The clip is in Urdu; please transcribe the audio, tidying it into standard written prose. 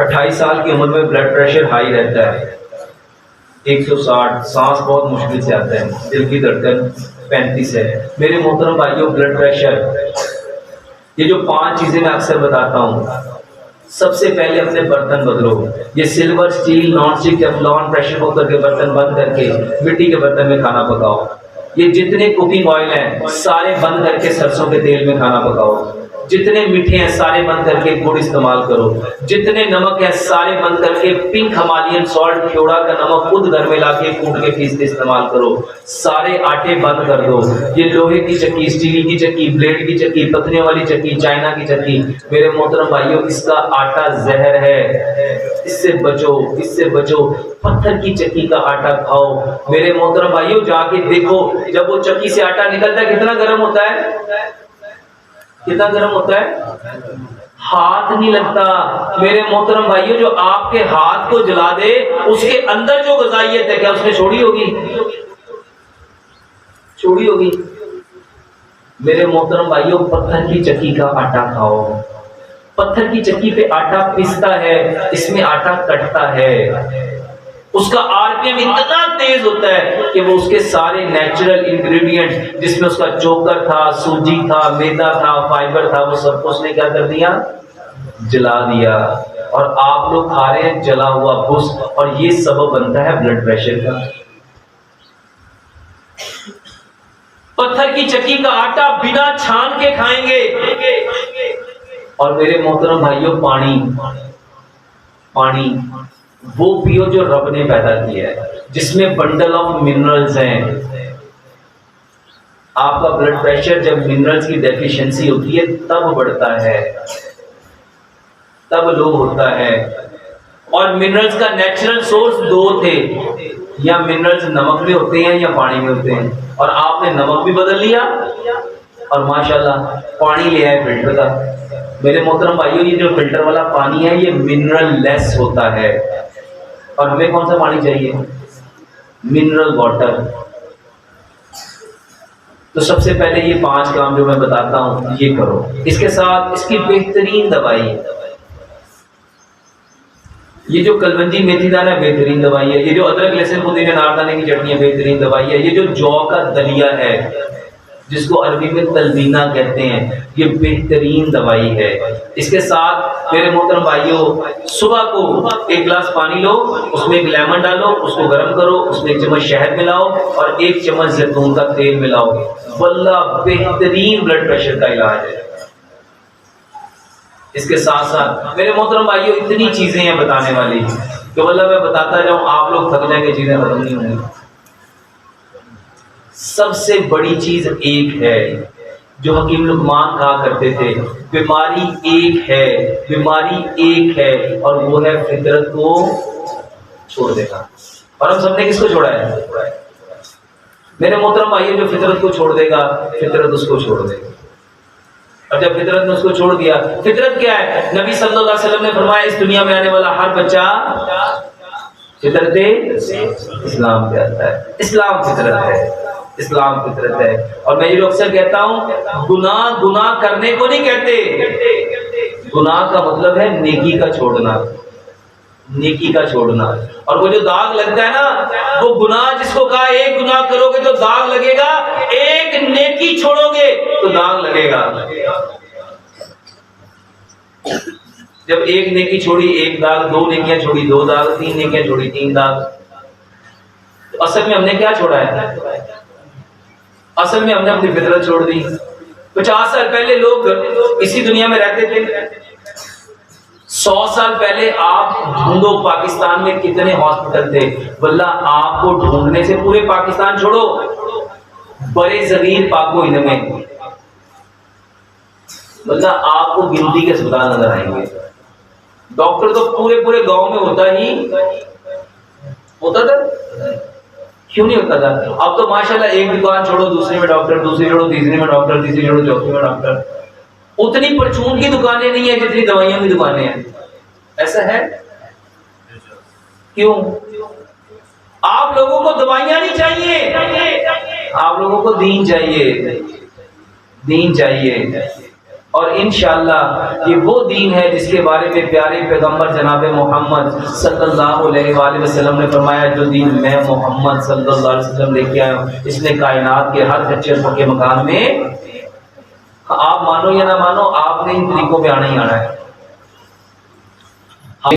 28 سال کی عمر میں بلڈ پریشر ہائی رہتا ہے 160، سانس بہت مشکل سے آتا ہے، دل کی دھڑکن 35 ہے۔ میرے محترم بھائیوں، بلڈ پریشر، یہ جو 5 چیزیں میں اکثر بتاتا ہوں، سب سے پہلے اپنے برتن بدلو۔ یہ silver, steel, non stick, Teflon, pressure cooker کے برتن بند کر کے مٹی کے برتن میں کھانا پکاؤ۔ یہ جتنے کوکنگ آئل ہیں سارے بند کر کے سرسوں کے تیل میں کھانا پکاؤ۔ جتنے میٹھے ہیں سارے بند کر کے گڑ استعمال کرو۔ جتنے نمک ہیں سارے بند کر کے پنک ہمالین سالٹ، کیوڑا کا نمک خود گھر میں لا کے کوٹ کے پیس کے استعمال کرو۔ سارے آٹے بند کر دو۔ یہ لوہے کی چکی، اسٹیل کی چکی، بلیڈ کی چکی، پتھریوں والی چکی، چائنا کی چکی، میرے محترم بھائیوں، اس کا آٹا زہر ہے، اس سے بچو، اس سے بچو۔ پتھر کی چکی کا آٹا کھاؤ۔ میرے محترم بھائیوں، جا کے دیکھو جب وہ چکی سے آٹا نکلتا ہے کتنا گرم ہوتا ہے، کتنا گرم ہوتا ہے، ہاتھ نہیں لگتا۔ میرے محترم بھائیوں، جو آپ کے ہاتھ کو جلا دے اس کے اندر جو غذائیت ہے کیا اس نے چھوڑی ہوگی؟ چھوڑی ہوگی؟ میرے محترم بھائیوں، پتھر کی چکی کا آٹا کھاؤ۔ پتھر کی چکی پہ آٹا پستا ہے، اس میں آٹا کٹتا ہے، اس کا آر پی ایم اتنا تیز ہوتا ہے کہ وہ اس کے سارے نیچرل انگریڈینٹ، جس میں اس کا چوکر تھا، سوجی تھا، میدا تھا، فائبر تھا، وہ سب کو اس نے کیا کر دیا؟ جلا دیا۔ اور آپ لوگ کھا رہے ہیں جلا ہوا بھس، اور یہ سبب بنتا ہے بلڈ پریشر کا۔ پتھر کی چکی کا آٹا بنا چھان کے کھائیں گے۔ اور میرے محترم بھائیوں، پانی وہ پیو جو رب نے پیدا کیا ہے، جس میں بنڈل آف منرلز ہیں۔ آپ کا بلڈ پریشر جب منرلز کی ڈیفیشنسی ہوتی ہے تب بڑھتا ہے، تب لو ہوتا ہے۔ اور منرلز کا نیچرل سورس 2 تھے، یا منرلز نمک میں ہوتے ہیں یا پانی میں ہوتے ہیں، اور آپ نے نمک بھی بدل لیا اور ماشاءاللہ پانی لے آئے فلٹر کا۔ میرے محترم بھائیوں، یہ جو فلٹر والا پانی ہے یہ منرل لیس ہوتا ہے، اور ہمیں کون سا پانی چاہیے؟ Mineral water. تو سب سے پہلے یہ 5 کام جو میں بتاتا ہوں یہ کرو۔ اس کے ساتھ اس کی بہترین دوائی، یہ جو کلونجی میتھی دانہ ہے بہترین دوائی ہے، یہ جو ادرک لہسن پودینے ناردانے کی چٹنی ہے بہترین دوائی ہے، یہ جو جو کا دلیا ہے جس کو عربی میں تلبینہ کہتے ہیں، یہ بہترین دوائی ہے۔ اس کے ساتھ میرے محترم بھائیوں، صبح کو 1 گلاس پانی لو، اس میں 1 لیمن ڈالو، اس کو گرم کرو، اس میں 1 چمچ شہد ملاؤ اور 1 چمچ زیتون کا تیل ملاؤ، واللہ بہترین بلڈ پریشر کا علاج ہے۔ اس کے ساتھ ساتھ میرے محترم بھائیوں، اتنی چیزیں ہیں بتانے والی کہ واللہ میں بتاتا جاؤں آپ لوگ تھک جائیں گے، چیزیں ختم نہیں ہوں گی۔ سب سے بڑی چیز ایک ہے جو حکیم لقمان کہا کرتے تھے، بیماری ایک ہے، بیماری ایک ہے، اور وہ ہے فطرت کو چھوڑ دینا۔ اور ہم سب نے کس کو چھوڑا ہے؟ میرے محترم بھائیوں، جو فطرت کو چھوڑ دے گا فطرت اس کو چھوڑ دے گا، اور جب فطرت نے اس کو چھوڑ دیا، فطرت کیا ہے؟ نبی صلی اللہ علیہ وسلم نے فرمایا اس دنیا میں آنے والا ہر بچہ فطرت اسلام پہ آتا ہے۔ اسلام فطرت ہے، اسلام فطرت ہے۔ اور میں یہ جو اکثر کہتا ہوں، گناہ کرنے کو نہیں کہتے، گناہ کا مطلب ہے نیکی کا چھوڑنا، نیکی کا چھوڑنا۔ اور وہ جو داغ لگتا ہے نا، وہ گناہ جس کو کہا 1 گناہ کرو گے تو داغ لگے گا، 1 نیکی چھوڑو گے تو داغ لگے گا۔ جب 1 نیکی چھوڑی 1 داغ، 2 نیکیاں چھوڑی 2 داغ، 3 نیکیاں چھوڑی 3 داغ۔ تو اصل میں ہم نے کیا چھوڑا ہے؟ اصل میں ہم نے اپنی فطرت چھوڑ دی۔ 50 سال پہلے لوگ اسی دنیا میں رہتے تھے، 100 سال پہلے آپ ڈھونڈو پاکستان میں کتنے ہاسپٹل تھے، واللہ آپ کو ڈھونڈنے سے پورے پاکستان چھوڑو، برے صغیر پاک و ہند میں واللہ آپ کو گنتی کے اسپتال نظر آئیں گے۔ ڈاکٹر تو پورے گاؤں میں ہوتا تھا، کیوں نہیں ہوتا تھا؟ اب تو ماشاءاللہ 1 دکان چھوڑو دوسری میں ڈاکٹر، دوسری چھوڑو تیسری میں ڈاکٹر، تیسری چھوڑو چوتھی میں ڈاکٹر۔ اتنی پرچون کی دکانیں نہیں ہیں جتنی دوائیوں کی دکانیں ہیں۔ ایسا ہے کیوں؟ آپ لوگوں کو دوائیاں نہیں چاہیے، آپ لوگوں کو دین چاہیے، دین چاہیے۔ اور انشاءاللہ یہ وہ دین ہے جس کے بارے میں پیارے پیغمبر جناب محمد صلی اللہ علیہ وآلہ وسلم نے فرمایا جو دین میں محمد صلی اللہ علیہ وسلم لے کے آیا ہوں اس نے کائنات کے ہر کچے پکے مکان میں، آپ مانو یا نہ مانو، آپ نے ان طریقوں پہ آنا ہی آنا ہے۔